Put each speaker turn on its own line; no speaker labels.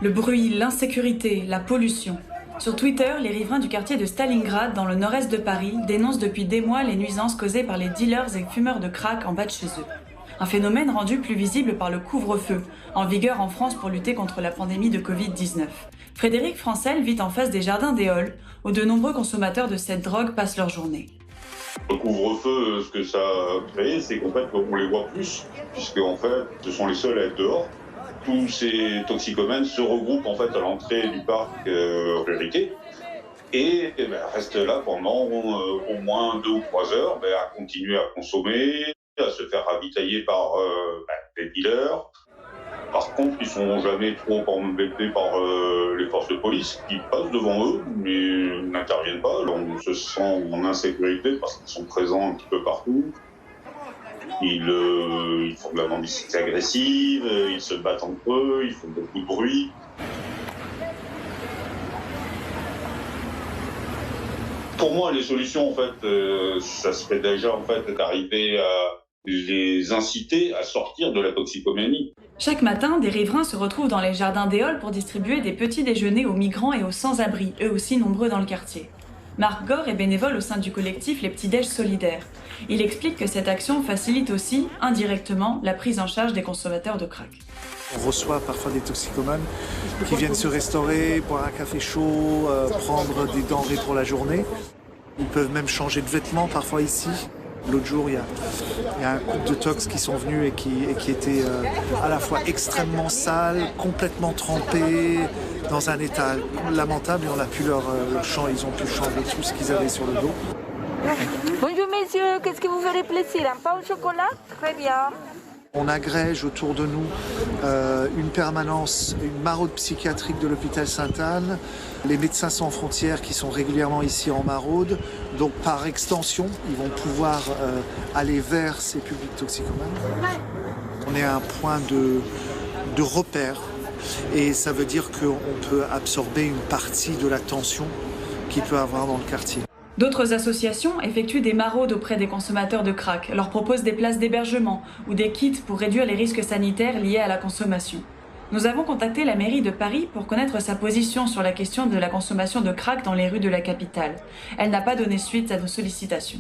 Le bruit, l'insécurité, la pollution. Sur Twitter, les riverains du quartier de Stalingrad, dans le nord-est de Paris, dénoncent depuis des mois les nuisances causées par les dealers et fumeurs de crack en bas de chez eux. Un phénomène rendu plus visible par le couvre-feu, en vigueur en France pour lutter contre la pandémie de Covid-19. Frédéric Francel vit en face des jardins des Halles, où de nombreux consommateurs de cette drogue passent leur journée.
Le couvre-feu, ce que ça a créé, c'est qu'en fait, on les voit plus, puisque en fait, ce sont les seuls à être dehors. Tous ces toxicomènes se regroupent en fait à l'entrée du parc Riquet et restent là pendant au moins 2 ou 3 heures à continuer à consommer, à se faire ravitailler par les dealers. Par contre, ils sont jamais trop embêtés par les forces de police qui passent devant eux, mais n'interviennent pas. Alors, on se sent en insécurité parce qu'ils sont présents un petit peu partout. Ils font de la mendicité agressive, ils se battent entre eux, ils font beaucoup de bruit. Pour moi, les solutions, en fait, ça serait déjà en fait d'arriver à les inciter à sortir de la toxicomanie.
Chaque matin, des riverains se retrouvent dans les jardins des Halles pour distribuer des petits déjeuners aux migrants et aux sans-abri, eux aussi nombreux dans le quartier. Marc Gore est bénévole au sein du collectif Les Petits Déj Solidaires. Il explique que cette action facilite aussi, indirectement, la prise en charge des consommateurs de crack.
On reçoit parfois des toxicomanes qui viennent se restaurer, boire un café chaud, prendre des denrées pour la journée. Ils peuvent même changer de vêtements parfois ici. L'autre jour, il y a un couple de tox qui sont venus et qui étaient à la fois extrêmement sales, complètement trempés, dans un état lamentable, et on a pu ils ont pu changer tout ce qu'ils avaient sur le dos.
Bonjour messieurs, qu'est-ce qui vous ferait plaisir? Un pain au chocolat? Très bien.
On agrège autour de nous une permanence, une maraude psychiatrique de l'hôpital Sainte-Anne, les médecins sans frontières qui sont régulièrement ici en maraude. Donc par extension, ils vont pouvoir aller vers ces publics toxicomanes. On est à un point de repère et ça veut dire qu'on peut absorber une partie de la tension qu'il peut avoir dans le quartier.
D'autres associations effectuent des maraudes auprès des consommateurs de crack, leur proposent des places d'hébergement ou des kits pour réduire les risques sanitaires liés à la consommation. Nous avons contacté la mairie de Paris pour connaître sa position sur la question de la consommation de crack dans les rues de la capitale. Elle n'a pas donné suite à nos sollicitations.